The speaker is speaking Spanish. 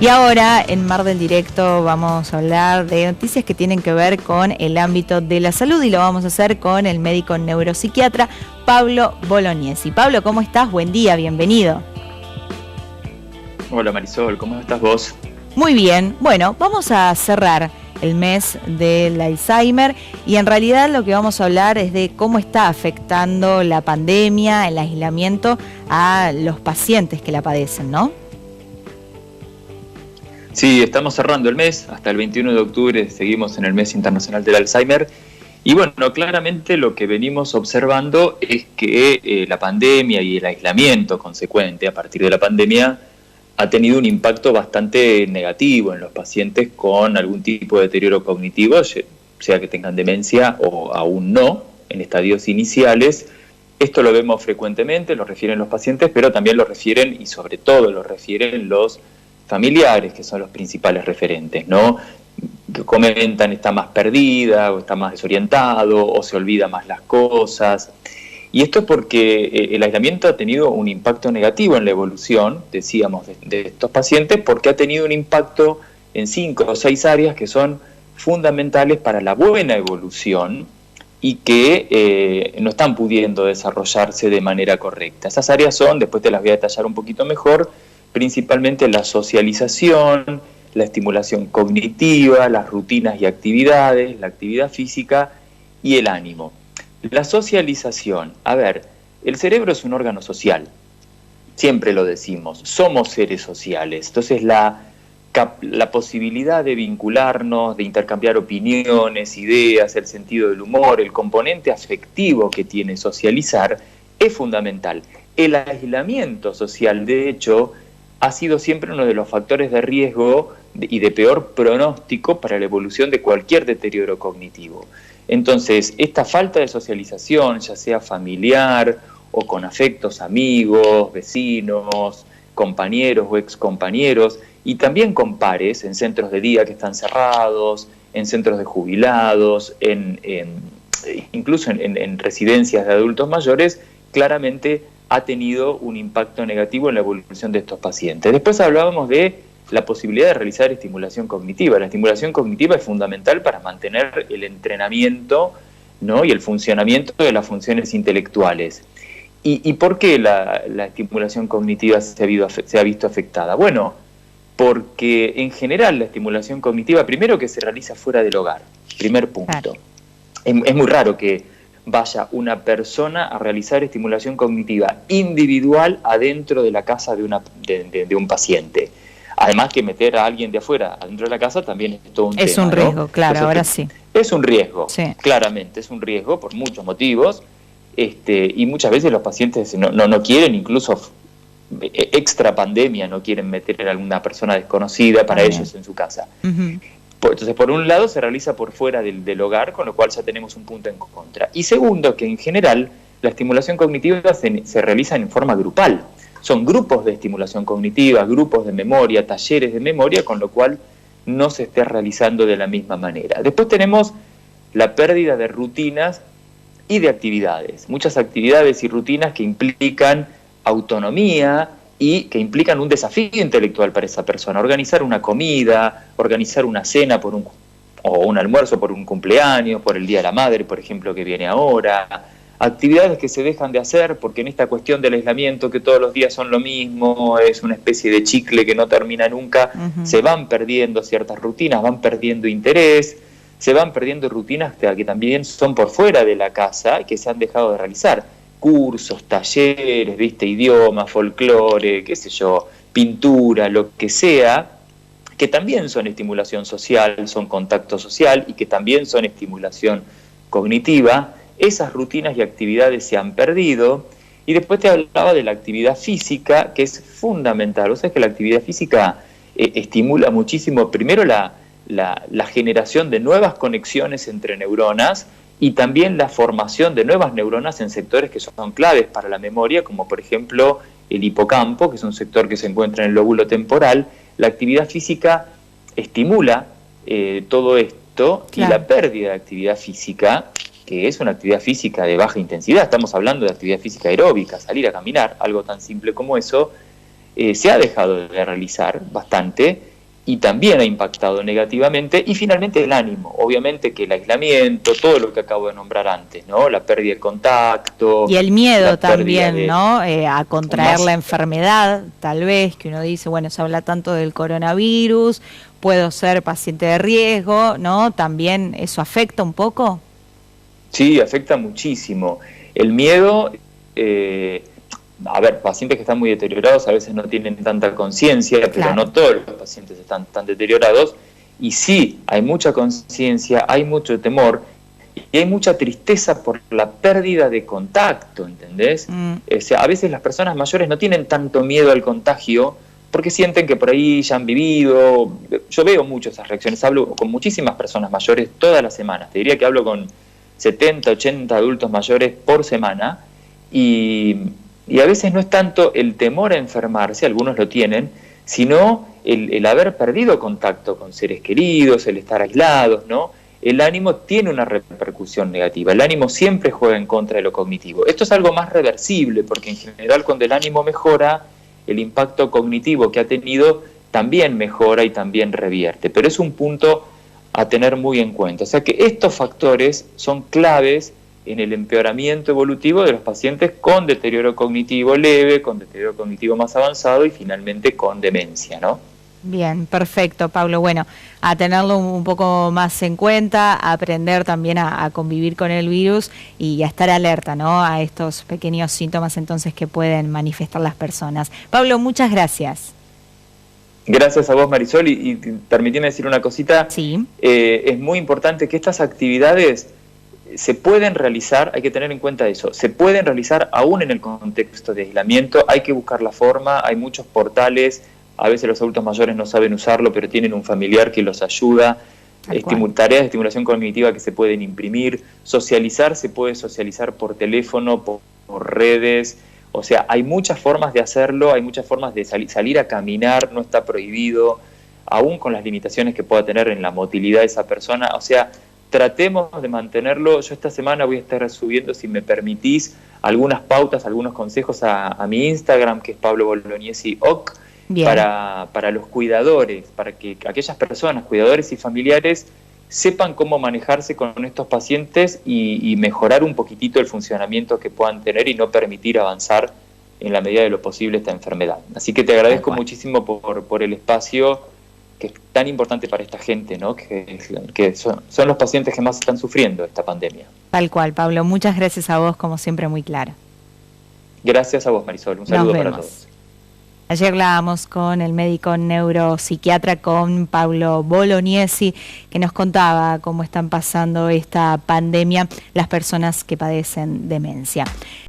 Y ahora en Mar del Directo vamos a hablar de noticias que tienen que ver con el ámbito de la salud y lo vamos a hacer con el médico neuropsiquiatra Pablo Bolognesi. Pablo, ¿cómo estás? Buen día, bienvenido. Hola Marisol, ¿cómo estás vos? Muy bien, bueno, vamos a cerrar el mes del Alzheimer y en realidad lo que vamos a hablar es de cómo está afectando la pandemia, el aislamiento a los pacientes que la padecen, ¿no? Sí, estamos cerrando el mes, hasta el 21 de octubre seguimos en el mes internacional del Alzheimer y bueno, claramente lo que venimos observando es que la pandemia y el aislamiento consecuente a partir de la pandemia ha tenido un impacto bastante negativo en los pacientes con algún tipo de deterioro cognitivo, sea que tengan demencia o aún no, en estadios iniciales. Esto lo vemos frecuentemente, lo refieren los pacientes, pero también lo refieren y sobre todo lo refieren los familiares, que son los principales referentes, ¿no? Que comentan está más perdida, o está más desorientado, o se olvida más las cosas. Y esto es porque el aislamiento ha tenido un impacto negativo en la evolución, decíamos, de estos pacientes, porque ha tenido un impacto en 5 o 6 áreas que son fundamentales para la buena evolución y que no están pudiendo desarrollarse de manera correcta. Esas áreas son, después te las voy a detallar un poquito mejor, principalmente la socialización, la estimulación cognitiva, las rutinas y actividades, la actividad física y el ánimo. La socialización, a ver, el cerebro es un órgano social, siempre lo decimos, somos seres sociales, entonces la posibilidad de vincularnos, de intercambiar opiniones, ideas, el sentido del humor, el componente afectivo que tiene socializar es fundamental. El aislamiento social, de hecho, ha sido siempre uno de los factores de riesgo y de peor pronóstico para la evolución de cualquier deterioro cognitivo. Entonces, esta falta de socialización, ya sea familiar o con afectos, amigos, vecinos, compañeros o excompañeros, y también con pares en centros de día que están cerrados, en centros de jubilados, incluso en residencias de adultos mayores, claramente ha tenido un impacto negativo en la evolución de estos pacientes. Después hablábamos de la posibilidad de realizar estimulación cognitiva. La estimulación cognitiva es fundamental para mantener el entrenamiento, ¿no? Y el funcionamiento de las funciones intelectuales. ¿Y por qué la estimulación cognitiva se ha visto afectada? Bueno, porque en general la estimulación cognitiva, primero que se realiza fuera del hogar, primer punto. Claro. Es muy raro que vaya una persona a realizar estimulación cognitiva individual adentro de la casa de un paciente. Además que meter a alguien de afuera adentro de la casa también es todo un tema. Es un riesgo, ¿no? Claro, entonces, ahora sí. Es un riesgo, sí. Claramente, es un riesgo por muchos motivos, y muchas veces los pacientes no quieren, incluso extra pandemia, no quieren meter a alguna persona desconocida para ellos en su casa. Uh-huh. Entonces, por un lado, se realiza por fuera del hogar, con lo cual ya tenemos un punto en contra. Y segundo, que en general la estimulación cognitiva se realiza en forma grupal. Son grupos de estimulación cognitiva, grupos de memoria, talleres de memoria, con lo cual no se esté realizando de la misma manera. Después tenemos la pérdida de rutinas y de actividades. Muchas actividades y rutinas que implican autonomía y que implican un desafío intelectual para esa persona. Organizar una comida, organizar una cena o un almuerzo por un cumpleaños, por el Día de la Madre, por ejemplo, que viene ahora. Actividades que se dejan de hacer porque en esta cuestión del aislamiento, que todos los días son lo mismo, es una especie de chicle que no termina nunca, se van perdiendo ciertas rutinas, van perdiendo interés, se van perdiendo rutinas que también son por fuera de la casa y que se han dejado de realizar. Cursos, talleres, idiomas, folclore, qué sé yo, pintura, lo que sea, que también son estimulación social, son contacto social y que también son estimulación cognitiva. Esas rutinas y actividades se han perdido. Y después te hablaba de la actividad física, que es fundamental. O sea, que la actividad física estimula muchísimo, primero la generación de nuevas conexiones entre neuronas y también la formación de nuevas neuronas en sectores que son claves para la memoria, como por ejemplo el hipocampo, que es un sector que se encuentra en el lóbulo temporal. La actividad física estimula todo esto, claro. Y la pérdida de actividad física, que es una actividad física de baja intensidad, estamos hablando de actividad física aeróbica, salir a caminar, algo tan simple como eso, se ha dejado de realizar bastante, y también ha impactado negativamente, y finalmente el ánimo, obviamente que el aislamiento, todo lo que acabo de nombrar antes, ¿no? La pérdida de contacto. Y el miedo también, ¿no? A contraer la enfermedad, tal vez, que uno dice, bueno, se habla tanto del coronavirus, puedo ser paciente de riesgo, ¿no? También eso afecta un poco. Sí, afecta muchísimo. El miedo, a ver, pacientes que están muy deteriorados a veces no tienen tanta conciencia, pero Claro. no todos los pacientes están tan deteriorados, y sí, hay mucha conciencia, hay mucho temor, y hay mucha tristeza por la pérdida de contacto, ¿entendés? O sea, a veces las personas mayores no tienen tanto miedo al contagio, porque sienten que por ahí ya han vivido. Yo veo mucho esas reacciones, hablo con muchísimas personas mayores todas las semanas, te diría que hablo con 70, 80 adultos mayores por semana, y a veces no es tanto el temor a enfermarse, algunos lo tienen, sino el haber perdido contacto con seres queridos, el estar aislados, ¿no? El ánimo tiene una repercusión negativa, el ánimo siempre juega en contra de lo cognitivo. Esto es algo más reversible, porque en general cuando el ánimo mejora, el impacto cognitivo que ha tenido también mejora y también revierte, pero es un punto a tener muy en cuenta. O sea que estos factores son claves en el empeoramiento evolutivo de los pacientes con deterioro cognitivo leve, con deterioro cognitivo más avanzado y finalmente con demencia, ¿no? Bien, perfecto, Pablo. Bueno, a tenerlo un poco más en cuenta, a aprender también a convivir con el virus y a estar alerta, ¿no? A estos pequeños síntomas entonces que pueden manifestar las personas. Pablo, muchas gracias. Gracias a vos, Marisol, y permitime decir una cosita. Sí. Es muy importante que estas actividades se pueden realizar, hay que tener en cuenta eso, se pueden realizar aún en el contexto de aislamiento, hay que buscar la forma, hay muchos portales, a veces los adultos mayores no saben usarlo, pero tienen un familiar que los ayuda, tareas de estimulación cognitiva que se pueden imprimir, socializar, se puede socializar por teléfono, por redes, o sea, hay muchas formas de hacerlo, hay muchas formas de salir a caminar, no está prohibido, aún con las limitaciones que pueda tener en la motilidad de esa persona, o sea, tratemos de mantenerlo. Yo esta semana voy a estar subiendo, si me permitís, algunas pautas, algunos consejos a mi Instagram, que es Pablo Bolognesi OC, para los cuidadores, para que aquellas personas, cuidadores y familiares, sepan cómo manejarse con estos pacientes y mejorar un poquitito el funcionamiento que puedan tener y no permitir avanzar en la medida de lo posible esta enfermedad. Así que te agradezco muchísimo por el espacio que es tan importante para esta gente, ¿no? Que son los pacientes que más están sufriendo esta pandemia. Tal cual, Pablo. Muchas gracias a vos, como siempre, muy claro. Gracias a vos, Marisol. Un saludo para todos. Ayer hablábamos con el médico neuropsiquiatra, con Pablo Bolognesi, que nos contaba cómo están pasando esta pandemia las personas que padecen demencia.